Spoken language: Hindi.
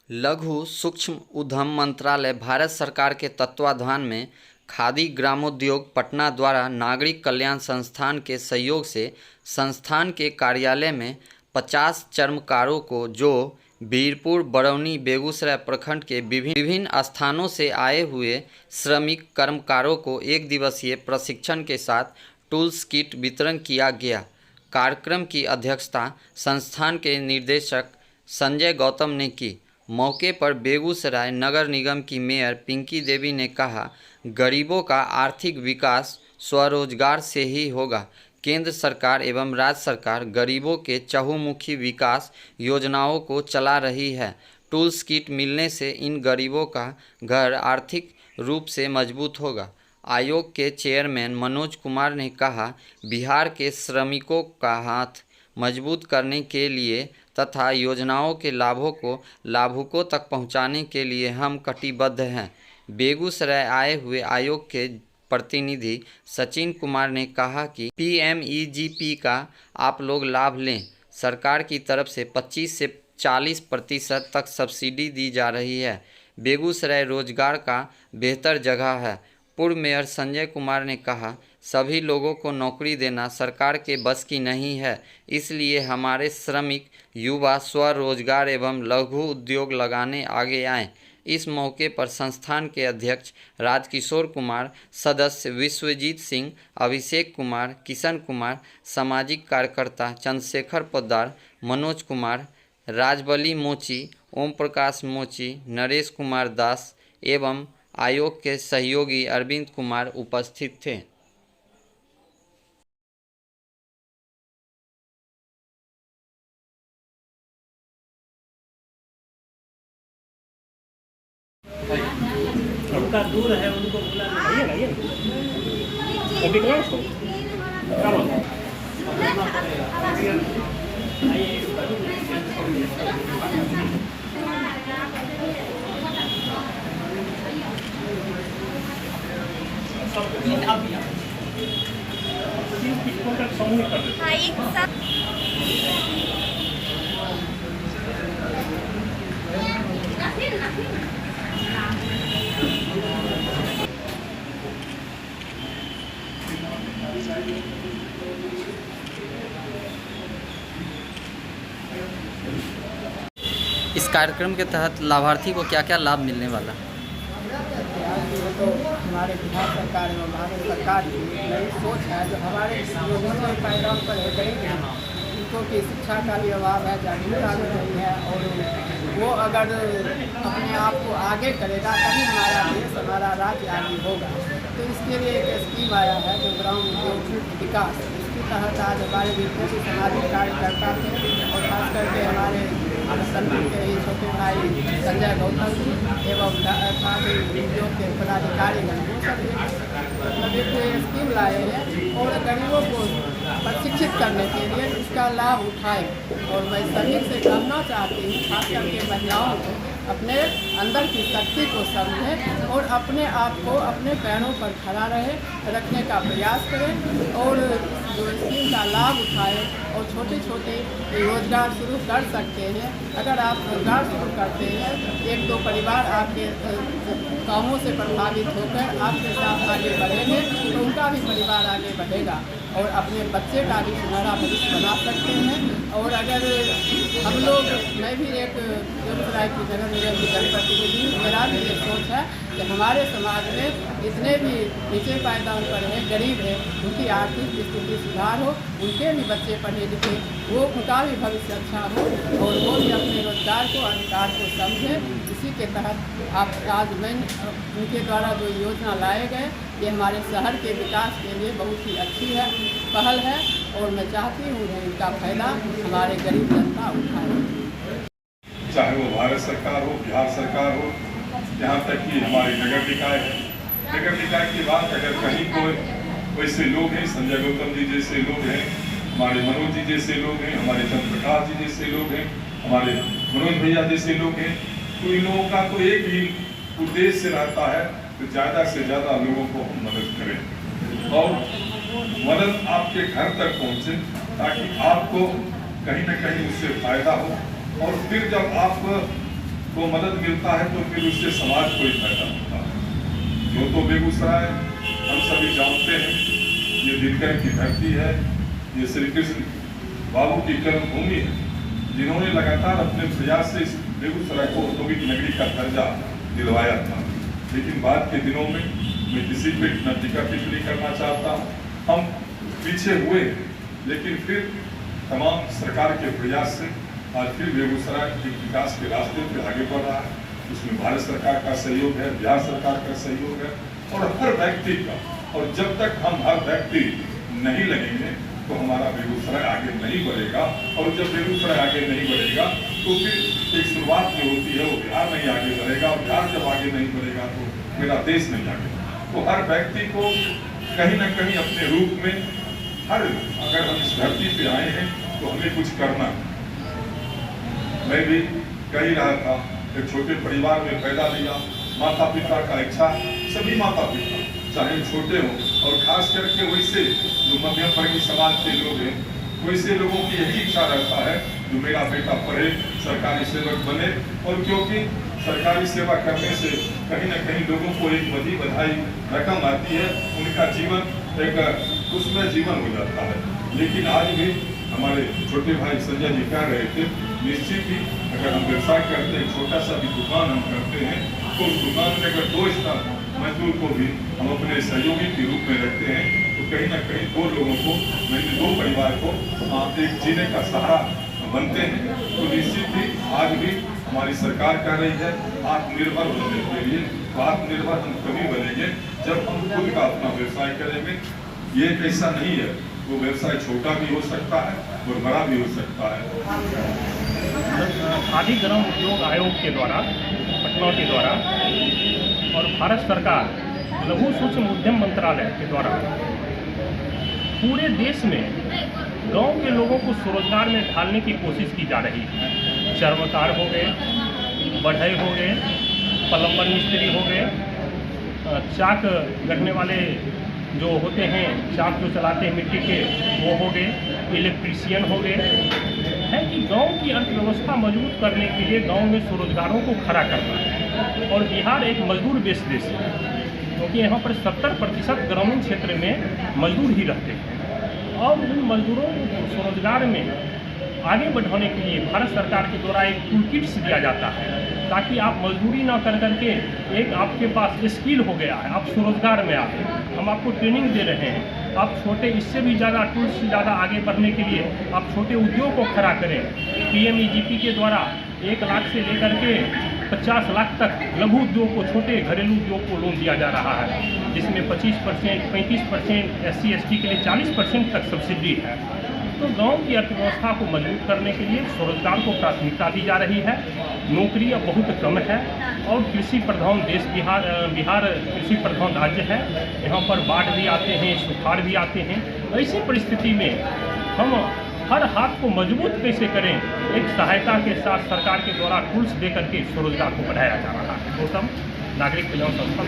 लघु सूक्ष्म उद्यम मंत्रालय भारत सरकार के तत्वावधान में खादी ग्रामोद्योग पटना द्वारा नागरिक कल्याण संस्थान के सहयोग से संस्थान के कार्यालय में 50 चर्मकारों को, जो वीरपुर, बरौनी, बेगूसराय प्रखंड के विभिन्न स्थानों से आए हुए श्रमिक कर्मकारों को एक दिवसीय प्रशिक्षण के साथ टूल्स किट वितरण किया गया। कार्यक्रम की अध्यक्षता संस्थान के निदेशक संजय गौतम ने की। मौके पर बेगूसराय नगर निगम की मेयर पिंकी देवी ने कहा, गरीबों का आर्थिक विकास स्वरोजगार से ही होगा। केंद्र सरकार एवं राज्य सरकार गरीबों के चहुमुखी विकास योजनाओं को चला रही है। टूल्स किट मिलने से इन गरीबों का घर आर्थिक रूप से मजबूत होगा। आयोग के चेयरमैन मनोज कुमार ने कहा, बिहार के श्रमिकों का हाथ मजबूत करने के लिए तथा योजनाओं के लाभों को लाभुकों तक पहुंचाने के लिए हम कटिबद्ध हैं। बेगूसराय आए हुए आयोग के प्रतिनिधि सचिन कुमार ने कहा कि PMEGP का आप लोग लाभ लें। सरकार की तरफ से 25 से 40% तक सब्सिडी दी जा रही है। बेगूसराय रोजगार का बेहतर जगह है। पूर्व मेयर संजय कुमार ने कहा, सभी लोगों को नौकरी देना सरकार के बस की नहीं है, इसलिए हमारे श्रमिक युवा स्वरोजगार एवं लघु उद्योग लगाने आगे आएं। इस मौके पर संस्थान के अध्यक्ष राजकिशोर कुमार, सदस्य विश्वजीत सिंह, अभिषेक कुमार, किशन कुमार, सामाजिक कार्यकर्ता चंद्रशेखर पोद्दार, मनोज कुमार, राजबली मोची, ओम प्रकाश मोची, नरेश कुमार दास एवं आयोग के सहयोगी अरविंद कुमार उपस्थित थे। उनका दूर है, उनको बुला आइए अभी करो उसको समूह कर देते। इस कार्यक्रम के तहत लाभार्थी को क्या क्या लाभ मिलने वाला? तो हमारे बिहार सरकार एवं भारत सरकार की नई सोच है, जो हमारे योजना पैदावार पर है गरीब हैं, उनको की शिक्षा का भी अभाव है, जागरूकता भी नहीं है, और वो अगर अपने आप को आगे करेगा तभी हमारा देश, हमारा राज्य आगे होगा। तो इसके लिए एक स्कीम आया है जो ग्राम उद्योग विकास, इसके तहत आज हमारे जितने भी सामाजिक कार्यकर्ता थे और खास करके हमारे संगठन के ही छोटे भाई संजय गौतम जी एवं खादी उद्योग के पदाधिकारीगण वो सब मतलब एक स्कीम लाए हैं और गरीबों को प्रशिक्षित करने के लिए इसका लाभ उठाएं। और मैं सभी से कहना चाहती हूँ, खास करके महिलाओं को अपने अंदर की शक्ति को समझें और अपने आप को अपने पैरों पर खड़ा रखने का प्रयास करें और जो स्कीम का लाभ उठाएं और छोटे छोटे रोजगार शुरू कर सकते हैं। अगर आप रोजगार शुरू करते हैं, एक दो परिवार आपके कामों से प्रभावित होकर आपके साथ आगे बढ़ेंगे तो उनका भी परिवार आगे बढ़ेगा और अपने बच्चे का भी सुनहरा भविष्य बना सकते हैं। और अगर हम लोग, मैं भी एक बेगूसराय की नगर निगम की जनप्रतिनिधि, मेरा भी ये सोच है कि हमारे समाज में जितने भी नीचे पायदान पर हैं, गरीब हैं, उनकी आर्थिक स्थिति सुधार हो, उनके भी बच्चे पढ़े लिखे, वो उनका भी भविष्य अच्छा हो और वो भी अपने रोजगार को, अधिकार को समझें। इसी के तहत आज मैं उनके द्वारा जो योजना लाए गए, ये हमारे शहर के विकास के लिए बहुत ही अच्छी है, पहल है और मैं चाहती हूँ कि इनका फायदा हमारे गरीब जनता उठाए। चाहे वो भारत सरकार हो, बिहार सरकार हो, यहाँ तक कि हमारे नगर निकाय है। नगर निकाय की बात अगर कहीं कोई वैसे लोग हैं, संजय गौतम जी जैसे लोग हैं, हमारे मनोज जी जैसे लोग हैं, हमारे चंद्रप्रकाश जी जैसे लोग हैं, हमारे मनोज भैया जैसे लोग हैं, तो इन लोगों का तो एक ही उद्देश्य रहता है कि ज़्यादा से ज़्यादा लोगों को हम मदद करें और मदद आपके घर तक पहुँचे ताकि आपको कहीं न कहीं उससे फायदा हो। और फिर जब आप को मदद मिलता है तो फिर उससे समाज को ही फायदा होता है। जो तो बेगूसराय हम सभी जानते हैं, ये दिनकर की धरती है, ये श्री कृष्ण बाबू की कर्मभूमि है, जिन्होंने लगातार अपने प्रयास से इस बेगूसराय को औद्योगिक नगरी का दर्जा दिलवाया था। लेकिन बाद के दिनों में मैं किसी पे न टीका टिप्पणी करना चाहता, हम पीछे हुए, लेकिन फिर तमाम सरकार के प्रयास से आज फिर बेगूसराय एक विकास के रास्ते पर आगे बढ़ रहा है। उसमें भारत सरकार का सहयोग है, बिहार सरकार का सहयोग है और हर व्यक्ति का। और जब तक हम हर व्यक्ति नहीं लगेंगे तो हमारा बेगूसराय आगे नहीं बढ़ेगा। और जब बेगूसराय आगे नहीं बढ़ेगा तो फिर एक शुरुआत जो होती है वो बिहार नहीं आगे बढ़ेगा, और बिहार जब आगे नहीं बढ़ेगा तो मेरा देश नहीं आगे बढ़ेगा। तो हर व्यक्ति को कहीं ना कहीं अपने रूप में अगर हम इस धरती पे आए हैं तो हमें कुछ करना। मैं भी कह ही रहा था, एक छोटे परिवार में पैदा लिया, माता पिता का इच्छा, सभी माता पिता चाहे छोटे हों, और खास करके वैसे जो मध्यम वर्गीय समाज के लोग हैं, वैसे लोगों की यही इच्छा रहता है जो मेरा बेटा पढ़े, सरकारी सेवक बने। और क्योंकि सरकारी सेवा करने से कहीं ना कहीं लोगों को एक बधाई रकम आती है, उनका जीवन एक उसमें जीवन हो जाता है। लेकिन आज भी हमारे छोटे भाई संजय जी कह रहे थे, निश्चित ही अगर हम व्यवसाय करते हैं, छोटा सा भी दुकान हम करते हैं, तो उस दुकान में अगर 2 स्टाफ मजदूर को भी हम अपने सहयोगी के रूप में रखते हैं तो कहीं ना कहीं 2 लोगों को, 2 परिवार को एक जीने का सहारा बनते हैं। तो निश्चित ही आज भी हमारी सरकार कह रही है आत्मनिर्भर बनने के लिए। तो आत्मनिर्भर हम कभी बनेंगे जब हम खुद का अपना व्यवसाय करेंगे। ये एक ऐसा नहीं है, वो व्यवसाय छोटा भी हो सकता है और बड़ा भी हो सकता है। खादी ग्राम उद्योग आयोग के द्वारा, पटना के द्वारा, और भारत सरकार लघु सूक्ष्म उद्यम मंत्रालय के द्वारा पूरे देश में गांव के लोगों को स्वरोजगार में ढालने की कोशिश की जा रही है। चर्मकार हो गए, बढ़ई हो गए, प्लम्बर मिस्त्री हो गए, चाक गढ़ने वाले जो होते हैं, चाक जो चलाते हैं मिट्टी के, वो हो गए, इलेक्ट्रीशियन हो गए। है कि गांव की अर्थव्यवस्था मजबूत करने के लिए गांव में स्वरोजगारों को खड़ा करना है। और बिहार एक मजदूर बेस देश है, क्योंकि यहाँ पर 70% ग्रामीण क्षेत्र में मजदूर ही रहते हैं। और उन मजदूरों को स्वरोजगार में आगे बढ़ाने के लिए भारत सरकार के द्वारा एक टूल किट्स दिया जाता है, ताकि आप मजदूरी ना कर करके एक आपके पास स्किल हो गया है, आप स्वरोजगार में आए, हम आपको ट्रेनिंग दे रहे हैं। आप छोटे, इससे भी ज़्यादा टूल्स से ज़्यादा आगे बढ़ने के लिए आप छोटे उद्योग को खड़ा करें। PMEGP के द्वारा 1 लाख से लेकर के 50 लाख तक लघु उद्योग को, छोटे घरेलू उद्योग को लोन दिया जा रहा है, जिसमें 25%, 35%, SC ST के लिए 40% तक सब्सिडी है। तो गांव की अर्थव्यवस्था को मजबूत करने के लिए स्वरोजगार को प्राथमिकता दी जा रही है। नौकरी अब बहुत कम है और कृषि प्रधान देश बिहार कृषि प्रधान राज्य है। यहाँ पर बाढ़ भी आते हैं, सुखाड़ भी आते हैं। ऐसी परिस्थिति में हम हर हाथ को मजबूत कैसे करें, एक सहायता के साथ सरकार के द्वारा टूल्स दे करके स्वरोजगार को बढ़ाया जा रहा है। गौतम, नागरिक कल्याण संस्था।